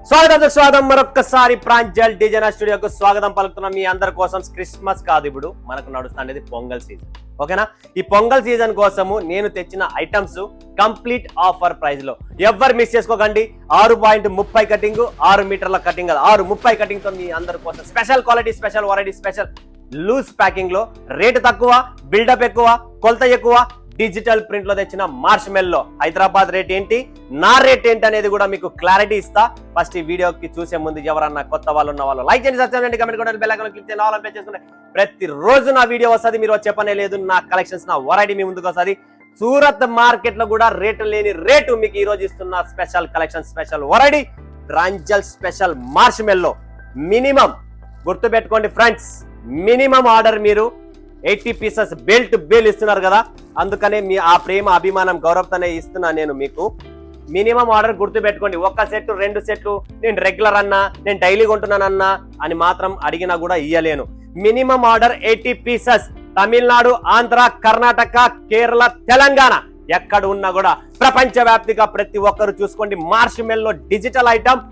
స్వాగతం మరొక్కసారి ప్రాంజల్ డిజైనర్ స్టూడియోకు స్వాగతం పలుకుతున్న మీ అందరి కోసం. క్రిస్మస్ కాదు, ఇప్పుడు మనకు నడుస్తుంది పొంగల్ సీజన్. ఓకేనా, ఈ పొంగల్ సీజన్ కోసము నేను తెచ్చిన ఐటమ్స్ కంప్లీట్ ఆఫర్ ప్రైస్ లో. ఎవరు మిస్ చేసుకోకండి. 6.30 కటింగ్, 6 మీటర్ల కటింగ్, 6.30 కటింగ్ తో మీ అందరి కోసం special quality, special variety, special loose packing లో, రేటు తక్కువ, బిల్డప్ ఎక్కువ, కొలత ఎక్కువ, డిజిటల్ ప్రింట్ లో తెచ్చిన మార్ష్ మెల్లో. హైదరాబాద్ రేట్ ఏంటి, నా రేట్ ఏంటి అనేది కూడా మీకు క్లారిటీ ఇస్తా. ఫస్ట్ ఈ వీడియోకి చూసే ముందు ఎవరన్నా కొత్త వాళ్ళు ఉన్న వాళ్ళు లైక్ చేయండి, సబ్స్క్రైబ్ చేయండి, కమెంట్ కొట్టండి, బెల్ ఐకాన్ క్లిక్ చేయండి, ఆల్ పే చేసుకుంటే ప్రతిరోజు నా వీడియో వస్తుంది. మీరు వచ్చే పనే లేదు, నా కలెక్షన్స్, నా వెరైటీ మీ ముందుకు వస్తుంది. సూరత్ మార్కెట్ లో కూడా రేటు లేని రేటు మీకు ఈ రోజు ఇస్తున్న special collection, special variety, Pranjal special Marsh మెల్లో. మినిమం గుర్తు పెట్టుకోండి ఫ్రెండ్స్, మినిమం ఆర్డర్ మీరు 80 పీసెస్ బెల్ట్ బేల్ ఇస్తున్నారు కదా, అందుకనే మీ ఆ ప్రేమ, అభిమానం, గౌరవంతోనే ఇస్తున్నా నేను మీకు. మినిమం ఆర్డర్ గుర్తు పెట్టుకోండి. ఒక్క సెట్, 2 సెట్లు నేను రెగ్యులర్ అన్నా, నేను డైలీ కొంటున్నానన్నా అని మాత్రం అడిగినా కూడా ఇయ్యలేను. Minimum order 80 pieces. Tamil Nadu, Andhra, Karnataka, Kerala, Telangana ఎక్కడ ఉన్నా కూడా ప్రపంచ వ్యాప్తిగా ప్రతి ఒక్కరు చూసుకోండి. మార్ష్ మెల్లో డిజిటల్ ఐటమ్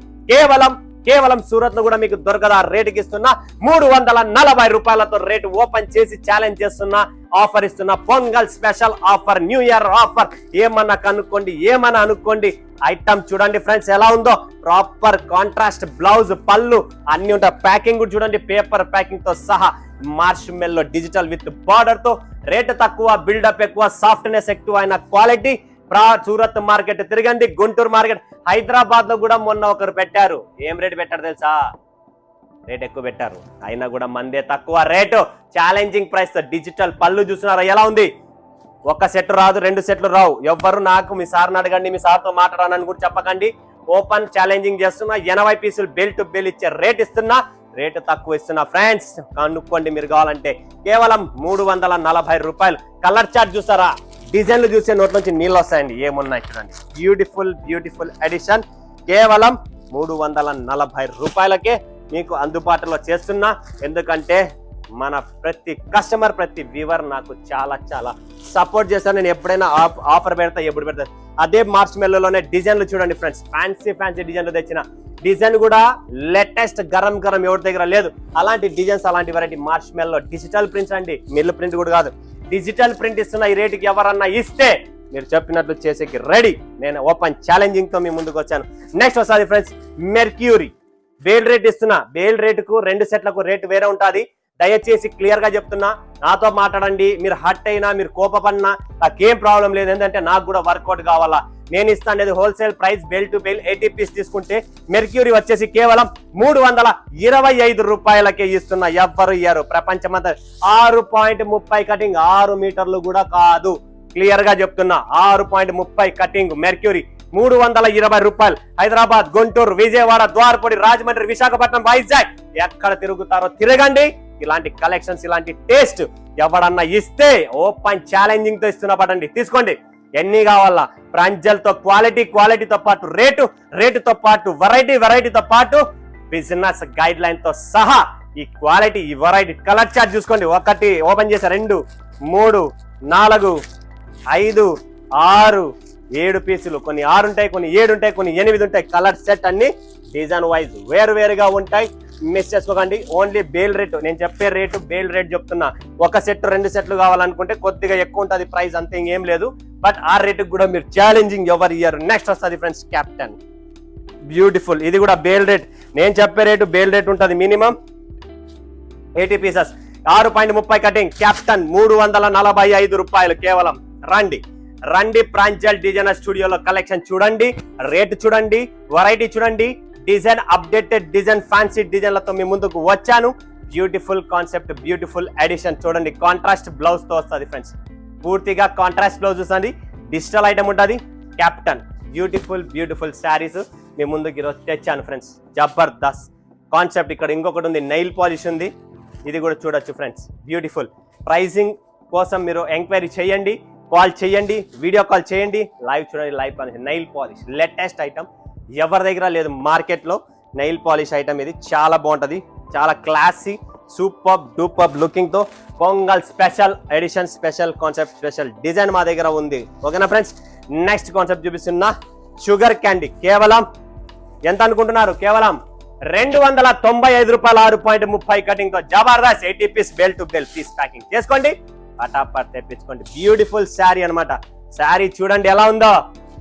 కేవలం సూరత్ లో కూడా మీకు దొరకదా. రేటుకి ఇస్తున్నా 340 రూపాయలతో రేటు ఓపెన్ చేసి ఛాలెంజ్ చేస్తున్నా. ఆఫర్ ఇస్తున్నా, pongal special offer, new year offer. ఏమన్నా కనుక్కోండి, ఏమన్నా అనుకోండి. ఐటమ్ చూడండి ఫ్రెండ్స్ ఎలా ఉందో. ప్రాపర్ కాంట్రాస్ట్ బ్లౌజ్, పళ్ళు అన్ని ఉంటాయి. ప్యాకింగ్ కూడా చూడండి, పేపర్ ప్యాకింగ్ తో సహా. మార్ష్ మెల్లో డిజిటల్ విత్ బార్డర్ తో, రేటు తక్కువ, బిల్డప్ ఎక్కువ, సాఫ్ట్నెస్ ఎక్కువ అయిన క్వాలిటీ. సూరత్ మార్కెట్ తిరగండి, గుంటూరు మార్కెట్, హైదరాబాద్ లో కూడా మొన్న ఒకరు పెట్టారు. ఏం రేటు పెట్టారు తెలుసా? రేట్ ఎక్కువ పెట్టారు, అయినా కూడా మందే తక్కువ రేటు. ఛాలెంజింగ్ ప్రైస్ తో డిజిటల్ పళ్ళు చూస్తున్నారా ఎలా ఉంది? ఒక సెట్ రాదు, 2 సెట్లు రావు. ఎవ్వరు నాకు మీ సార్ని అడగండి, మీ సార్తో మాట్లాడాలని కూడా చెప్పకండి. ఓపెన్ ఛాలెంజింగ్ చేస్తున్నా. 80 పీసులు బెల్ట్ బెల్ ఇచ్చే రేట్ ఇస్తున్నా. రేటు తక్కువ ఇస్తున్నా ఫ్రెండ్స్, కనుక్కోండి మీరు కావాలంటే. కేవలం 340 రూపాయలు. కలర్ చార్ట్ చూసారా? డిజైన్లు చూసే నోట్ల నుంచి నీళ్ళు వస్తాయండి. ఏమున్నాయి చూడండి. Beautiful edition. కేవలం 340 రూపాయలకే మీకు అందుబాటులో చేస్తున్నా. ఎందుకంటే మన ప్రతి కస్టమర్, ప్రతి వ్యూవర్ నాకు చాలా సపోర్ట్ చేస్తాను. నేను ఎప్పుడైనా ఆఫర్ పెడతా, ఎప్పుడు పెడతా. అదే మార్చ్ మెల్లోనే డిజైన్లు చూడండి ఫ్రెండ్స్. ఫ్యాన్సీ డిజైన్లు తెచ్చిన. డిజైన్ కూడా లేటెస్ట్, గరం ఎవరి దగ్గర లేదు. అలాంటి డిజైన్స్, అలాంటి వెరైటీ మార్చ్ మెల్లో. డిజిటల్ ప్రింట్స్ అండి, మిల్ ప్రింట్ కూడా కాదు, డిజిటల్ ప్రింట్ ఇస్తున్న. ఈ రేటుకి ఎవరన్నా ఇస్తే మీరు చెప్పినట్లు చేసేకి రెడీ. నేను ఓపెన్ ఛాలెంజింగ్ తో మీ ముందుకు వచ్చాను. నెక్స్ట్ వస్తుంది ఫ్రెండ్స్, మెర్క్యూరీ. బేల్ రేట్ ఇస్తున్నా. బేల్ రేటుకు 2 సెట్లకు రేటు వేరే ఉంటుంది. దయచేసి క్లియర్ గా చెప్తున్నా, నాతో మాట్లాడండి. మీరు హట్ అయినా, మీరు కోపపడినా నాకేం ప్రాబ్లం లేదు. ఏంటంటే నాకు కూడా వర్కౌట్ కావాలా. నేను ఇస్తాను wholesale price. Bale to bale 80 piece తీసుకుంటే మెర్క్యూరీ వచ్చేసి కేవలం 325 రూపాయలకే ఇస్తున్నా. ఎవ్వరు ఇయ్యారు ప్రపంచమంతా. 6.30 కటింగ్, 6 మీటర్లు కూడా కాదు. క్లియర్ గా చెప్తున్నా, 6.30 కటింగ్ మెర్క్యూరీ 320 రూపాయలు. హైదరాబాద్, గుంటూరు, విజయవాడ, ద్వారపూడి, రాజమండ్రి, విశాఖపట్నం, వైజాగ్ ఎక్కడ తిరుగుతారో తిరగండి. ఇలాంటి కలెక్షన్స్, ఇలాంటి టేస్ట్ ఎవడన్నా ఇస్తే ఓపెన్ ఛాలెంజింగ్ తో ఇస్తున్నా. పడండి, తీసుకోండి. ఎన్ని కావాలా? ప్రాంజల్ తో క్వాలిటీతో పాటు రేటుతో పాటు వెరైటీతో పాటు బిజినెస్ గైడ్ లైన్ తో సహా ఈ క్వాలిటీ, ఈ వెరైటీ. కలర్ చార్ట్ చూసుకోండి. 1 ఓపెన్ చేసా, 2, 3, 4, 5, 6, 7 పీసులు. కొన్ని 6 ఉంటాయి, కొన్ని 7 ఉంటాయి, కొన్ని 8 ఉంటాయి. కలర్ సెట్ అన్ని డిజైన్ వైజ్ వేరుగా ఉంటాయి. మిస్ చేసుకోకండి. ఓన్లీ బేల్ రేటు, నేను చెప్పే రేటు బేల్ రేట్ చెప్తున్నా. 1 సెట్, 2 సెట్లు కావాలనుకుంటే కొద్దిగా ఎక్కువ ఉంటుంది ప్రైస్, అంతే, ఇంకేం లేదు. బట్ ఆ రేటుకు కూడా మీరు ఛాలెంజింగ్ ఎవరు ఇయ్యారు. నెక్స్ట్ వస్తుంది ఫ్రెండ్స్, క్యాప్టెన్. బ్యూటిఫుల్. ఇది కూడా బేల్ రేట్. నేను చెప్పే రేటు బేల్ రేట్ ఉంటుంది. Minimum 80 pieces, 6.30 cutting. క్యాప్టెన్ 345 రూపాయలు కేవలం. రండి ప్రాంజల్ డిజైనర్ స్టూడియోలో కలెక్షన్ చూడండి, రేటు చూడండి, వెరైటీ చూడండి. డిజైన్, అప్డేటెడ్ డిజైన్, ఫ్యాన్సీ డిజైన్లతో మీ ముందుకు వచ్చాను. Beautiful concept, beautiful edition. చూడండి, కాంట్రాస్ట్ బ్లౌజ్ తో వస్తుంది ఫ్రెండ్స్. పూర్తిగా కాంట్రాస్ట్ బ్లౌజ్ వస్తుంది. డిజిటల్ ఐటమ్ ఉంటుంది. క్యాప్టెన్ బ్యూటిఫుల్ శారీస్ మీ ముందుకు ఈరోజు తెచ్చాను ఫ్రెండ్స్. జబర్దస్త్ కాన్సెప్ట్. ఇక్కడ ఇంకొకటి ఉంది, నెయిల్ పాలిష్ ఉంది. ఇది కూడా చూడొచ్చు ఫ్రెండ్స్. బ్యూటిఫుల్. ప్రైసింగ్ కోసం మీరు ఎంక్వైరీ చేయండి, కాల్ చేయండి, వీడియో కాల్ చేయండి, లైవ్ చూడండి. Live polish, nail polish latest item, ఎవరి దగ్గర లేదు మార్కెట్లో. నెయిల్ పాలిష్ ఐటమ్ ఇది చాలా బాగుంటుంది, చాలా క్లాసీ, సూపర్ లుకింగ్ తో Pongal special edition, special concept, special design మా దగ్గర ఉంది. ఓకేనా ఫ్రెండ్స్? నెక్స్ట్ కాన్సెప్ట్ చూపిస్తున్నా, షుగర్ క్యాండీ. కేవలం ఎంత అనుకుంటున్నారు? కేవలం 295 రూపాయలు 6.30 కటింగ్ తో జబర్దస్త్ 80 piece bale to bale piece packing చేసుకోండి, పటాపట్ తెప్పించుకోండి. బ్యూటిఫుల్ శారీ అనమాట. శారీ చూడండి ఎలా ఉందో.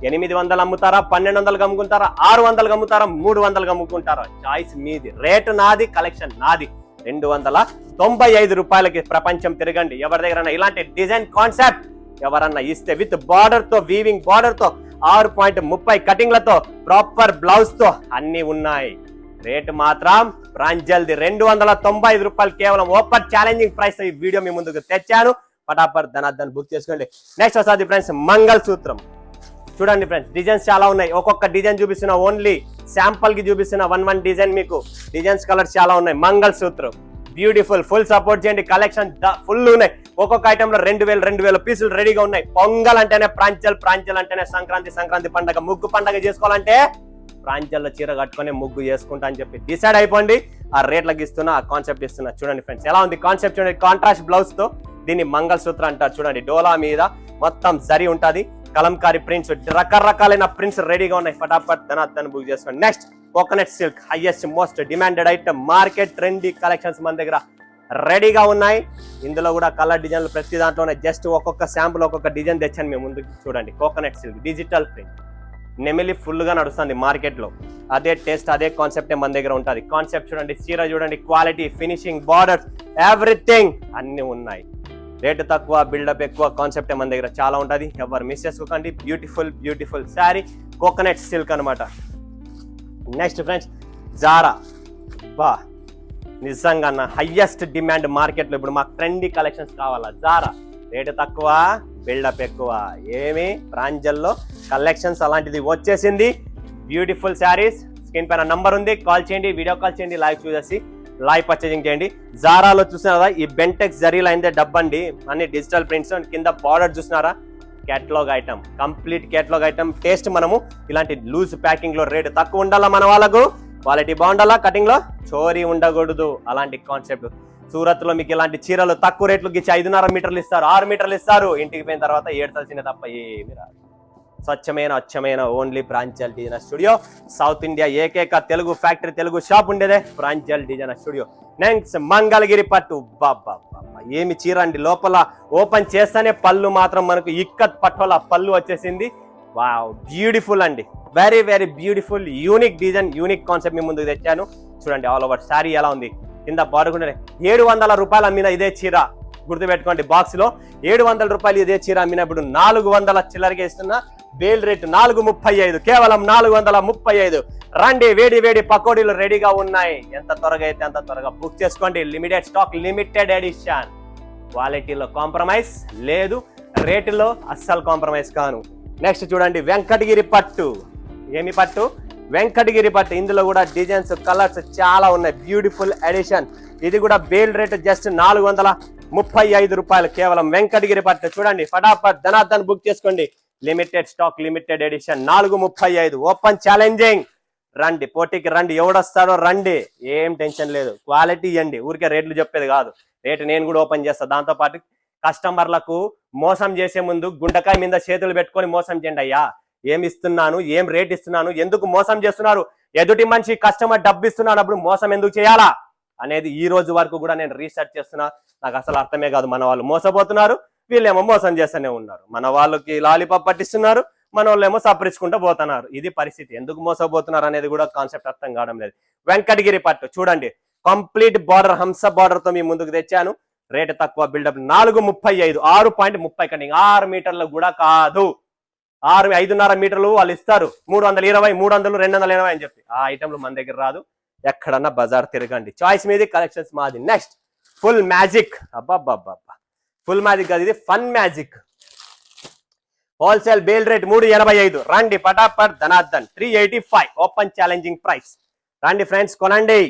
800 అమ్ముతారా, 1200 అమ్ముకుంటారా, 600 అమ్ముతారా, 300 అమ్ముకుంటారా, చాయిస్ మీది. రేటు నాది, కలెక్షన్ నాది. 295 రూపాయలకి ప్రపంచం తిరగండి. ఎవరి దగ్గర ఇలాంటి డిజైన్ కాన్సెప్ట్ ఎవరన్నా ఇస్తే విత్ బార్డర్ తో, వీవింగ్ బార్డర్ తో, 6.30 కటింగ్లతో, ప్రాపర్ బ్లౌజ్ తో అన్ని ఉన్నాయి. రేటు మాత్రం ప్రాంజల్ది 295 రూపాయలు కేవలం. ఓపెన్ ఛాలెంజింగ్ ప్రైస్ ఈ వీడియో మీ ముందుకు తెచ్చాను. పటాపట్ ధనార్దన్ బుక్ చేసుకోండి. నెక్స్ట్ వస్తుంది ఫ్రెండ్స్ మంగళ సూత్రం. చూడండి ఫ్రెండ్స్, డిజైన్స్ చాలా ఉన్నాయి. ఒక్కొక్క డిజైన్ చూపిస్తున్న, ఓన్లీ శాంపుల్ కి చూపిస్తున్న వన్ డిజైన్. మీకు డిజైన్స్ కలర్స్ చాలా ఉన్నాయి. మంగళ సూత్రం బ్యూటిఫుల్, ఫుల్ సపోర్ట్ చేయండి. కలెక్షన్ ఫుల్ ఉన్నాయి. ఒక్కొక్క ఐటమ్ లో 2000 పీసులు రెడీగా ఉన్నాయి. పొంగల్ అంటేనే ప్రాంచల్ అంటేనే సంక్రాంతి పండగ, ముగ్గు పండగ చేసుకోవాలంటే ప్రాంచల్లో చీర కట్టుకుని ముగ్గు చేసుకుంటా అని చెప్పి డిసైడ్ అయిపోండి. ఆ రేట్లకు ఇస్తున్నా, ఆ కాన్సెప్ట్ ఇస్తున్నా. చూడండి ఫ్రెండ్స్ ఎలా ఉంది కాన్సెప్ట్. చూడండి, కాంట్రాస్ట్ బ్లౌజ్ తో దీన్ని మంగళ సూత్ర అంటారు. చూడండి, డోలా మీద మొత్తం జరీ ఉంటది. కలంకారీ ప్రింట్స్, రకరకాలైన ప్రింట్స్ రెడీగా ఉన్నాయి. ఫటాఫట్ ధనార్దన్ బుక్ చేసుకోండి. Next coconut silk, highest most demanded item. Market trendy collections మన దగ్గర రెడీగా ఉన్నాయి. ఇందులో కూడా కలర్ డిజైన్లు ప్రతి దాంట్లోనే. జస్ట్ ఒక్కొక్క శాంపుల్, ఒక్కొక్క డిజైన్ తెచ్చాను మేము ముందుకు. చూడండి, కోకోనట్ సిల్క్ డిజిటల్ ప్రింట్, నెమిలి ఫుల్ గా నడుస్తుంది మార్కెట్ లో. అదే టేస్ట్, అదే కాన్సెప్ట్ మన దగ్గర ఉంటుంది. కాన్సెప్ట్ చూడండి, చీర చూడండి, క్వాలిటీ, ఫినిషింగ్, బార్డర్స్, ఎవ్రీథింగ్ అన్ని ఉన్నాయి. రేటు తక్కువ, బిల్డప్ ఎక్కువ, కాన్సెప్ట్ మన దగ్గర చాలా ఉంటుంది. ఎవరు మిస్ చేసుకోకండి. బ్యూటిఫుల్ శారీ, కోకోనట్ సిల్క్ అనమాట. Next friends Zara. బా నిజంగా హైయెస్ట్ డిమాండ్ మార్కెట్ లో. ఇప్పుడు మాకు ట్రెండీ కలెక్షన్స్ కావాలా? జారా. రేటు తక్కువ, బిల్డప్ ఎక్కువ. ఏమి ప్రాంజల్లో కలెక్షన్స్ అలాంటిది వచ్చేసింది. Beautiful sarees. స్క్రీన్ పైన నంబర్ ఉంది, కాల్ చేయండి, వీడియో కాల్ చేయండి, లైవ్ చూసేసి లైవ్ పర్చేజింగ్ చేయండి. జారాలో చూసినారా, ఈ బెంటెక్స్ జరీలో అయిందే డబ్బండి, అన్ని డిజిటల్ ప్రింట్స్. కింద బార్డర్ చూసినారా, catalogue item, complete catalogue item. Taste మనము ఇలాంటి లూజ్ ప్యాకింగ్ లో రేటు తక్కువ ఉండాలా, మన వాళ్ళకు క్వాలిటీ బాగుండాలా, కటింగ్ లో చోరీ ఉండకూడదు. అలాంటి కాన్సెప్ట్. సూరత్ లో మీకు ఇలాంటి చీరలు తక్కువ రేట్లు గిచ్చి 5.5 మీటర్లు ఇస్తారు, 6 మీటర్లు ఇస్తారు. ఇంటికి పోయిన తర్వాత ఏడ్చాల్సిన తప్ప ఏమి రాదు. స్వచ్ఛమైన అచ్చమైన only Pranjal designer studio. South India ఏకైక తెలుగు ఫ్యాక్టరీ, తెలుగు షాప్ ఉండేదే Pranjal designer studio. Next Mangalagiri పట్టు. బాబా ఏమి చీర అండి. లోపల ఓపెన్ చేస్తేనే పళ్ళు మాత్రం మనకు ఇక్కత్ పట్టోల పళ్ళు వచ్చేసింది. వావ్, బ్యూటిఫుల్ అండి. Very beautiful, unique design, unique concept మీ ముందుకు తెచ్చాను. చూడండి, ఆల్ ఓవర్ శారీ ఎలా ఉంది. కింద బాడుకుంటే 700 రూపాయలు అమ్మిన ఇదే చీర, గుర్తుపెట్టుకోండి. బాక్స్ లో 700 రూపాయలు ఇదే చీర అమ్మినప్పుడు 400 చిల్లరగా ఇస్తున్నా. బేల్ రేట్ 435, కేవలం 435. రండి, వేడి పకోడీలు రెడీగా ఉన్నాయి. ఎంత త్వరగా అయితే అంత త్వరగా బుక్ చేసుకోండి. Limited stock, limited edition. క్వాలిటీలో కాంప్రమైజ్ లేదు, రేటులో అస్సలు కాంప్రమైజ్ కాను. నెక్స్ట్ చూడండి, వెంకటగిరి పట్టు. ఏమి పట్టు? వెంకటగిరి పట్టు. ఇందులో కూడా డిజైన్స్, కలర్స్ చాలా ఉన్నాయి. Beautiful edition. ఇది కూడా బేల్ రేట్ జస్ట్ 435 రూపాయలు, కేవలం వెంకటగిరి పట్టు. చూడండి, ఫటాఫట్ ధనార్దన్ బుక్ చేసుకోండి. Limited stock, limited edition, 435. Open challenging. రండి, పోటీకి రండి. ఎవడొస్తారో రండి, ఏం టెన్షన్ లేదు. క్వాలిటీ ఇవ్వండి, ఊరికే రేట్లు చెప్పేది కాదు. రేటు నేను కూడా ఓపెన్ చేస్తా. దాంతో పాటు కస్టమర్లకు మోసం చేసే ముందు గుండకాయ మీద చేతులు పెట్టుకొని మోసం చేయండి. అయ్యా, ఏమి ఇస్తున్నాను, ఏం రేట్ ఇస్తున్నాను, ఎందుకు మోసం చేస్తున్నారు, ఎదుటి మనిషి కస్టమర్ డబ్బు ఇస్తున్నప్పుడు మోసం ఎందుకు చేయాలా అనేది ఈ రోజు వరకు కూడా నేను రీసెర్చ్ చేస్తున్నా. నాకు అసలు అర్థమే కాదు. మన వాళ్ళు మోసపోతున్నారు, వీళ్ళేమో మోసం చేస్తూనే ఉన్నారు. మన వాళ్ళకి లాలీపాప్ పట్టిస్తున్నారు, మన వాళ్ళేమో సపరించుకుంటూ పోతున్నారు. ఇది పరిస్థితి. ఎందుకు మోసపోతున్నారు అనేది కూడా కాన్సెప్ట్ అర్థం కావడం లేదు. వెంకటగిరి పట్టు చూడండి, కంప్లీట్ బార్డర్, హంస బార్డర్ తో మీ ముందుకు తెచ్చాను. రేటు తక్కువ, బిల్డప్ 435, 6.30 కటింగ్, 6 మీటర్లు కూడా కాదు. 5.5 మీటర్లు వాళ్ళు ఇస్తారు. 320, 300, 220 అని చెప్పి ఆ ఐటమ్లు మన దగ్గర రాదు. ఎక్కడన్నా బజార్ తిరగండి, చాయిస్ మీది, కలెక్షన్స్ మాది. Next full magic. అబ్బాబ్బాబ్బా, ఫుల్ మ్యాజిక్ కాదు, ఇది fun magic. Wholesale bale rate 385. రండి, పటాపట్ ధనార్దన్ 385. Open challenging price. రండి ఫ్రెండ్స్, కొనండి.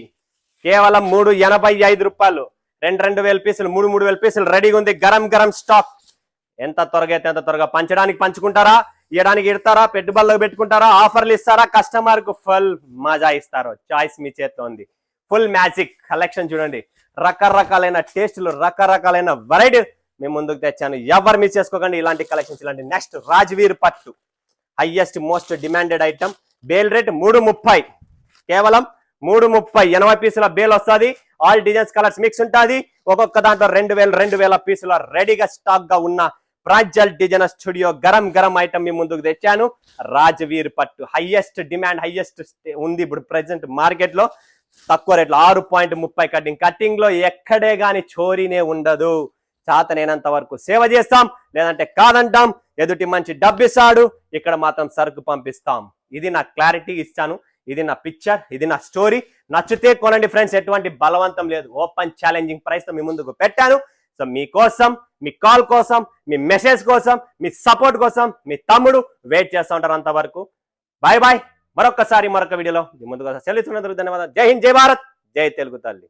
కేవలం 385 రూపాయలు. 2,000 పీసులు, 3,000 పీసులు రెడీగా ఉంది. గరం స్టాక్. ఎంత త్వరగా అయితే అంత త్వరగా. పంచడానికి పంచుకుంటారా, ఇవ్వడానికి ఇడతారా, పెట్టుబడులకు పెట్టుకుంటారా, ఆఫర్లు ఇస్తారా, కస్టమర్ కు ఫుల్ మజా ఇస్తారు. చాయిస్ మీ చేతిలో ఉంది. ఫుల్ మ్యాజిక్ కలెక్షన్ చూడండి. రకరకాలైన టేస్టులు, రకరకాలైన వెరైటీ మేము ముందుకు తెచ్చాను. ఎవరు మిస్ చేసుకోకండి ఇలాంటి కలెక్షన్స్. ఇలాంటి నెక్స్ట్ రాజ్వీర్ పట్టు, highest most demanded item. Bale rate 330. కేవలం 330 80 పీసుల బేల్ వస్తుంది. ఆల్ డిజైన్స్ కలర్స్ మిక్స్ ఉంటుంది. ఒక్కొక్క దాంట్లో 2000 పీసుల రెడీగా స్టాక్ గా ఉన్న ప్రాంజల్ డిజైనర్ స్టూడియో గరం గరం ఐటమ్ మీ ముందుకు తెచ్చాను. రాజవీర్ పట్టు హైయెస్ట్ డిమాండ్, హైయెస్ట్ ఉంది ఇప్పుడు ప్రెసెంట్ మార్కెట్ లో. తక్కువ రేట్లో 6.30 కటింగ్ లో ఎక్కడే గాని చోరీనే ఉండదు. చాతనేనంత వరకు సేవ చేస్తాం, లేదంటే కాదంటాం. ఎదుటి మంచి డబ్బిస్తాడు, ఇక్కడ మాత్రం సరుకు పంపిస్తాం. ఇది నా క్లారిటీ ఇస్తాను, ఇది నా పిక్చర్, ఇది నా స్టోరీ. నచ్చితే కొనండి ఫ్రెండ్స్, ఎటువంటి బలవంతం లేదు. ఓపెన్ ఛాలెంజింగ్ ప్రైస్ తో మీ ముందుకు పెట్టాను. సో మీకోసం, మీ కాల్ కోసం, మీ మెసేజ్ కోసం, మీ సపోర్ట్ కోసం మీ తమ్ముడు వెయిట్ చేస్తూ ఉంటారు. అంతవరకు బాయ్ బాయ్. మరొక వీడియోలో మీ ముందుకు సెలవుతున్నందుకు ధన్యవాదాలు. జై హింద్, జై భారత్, జై తెలుగు తల్లి.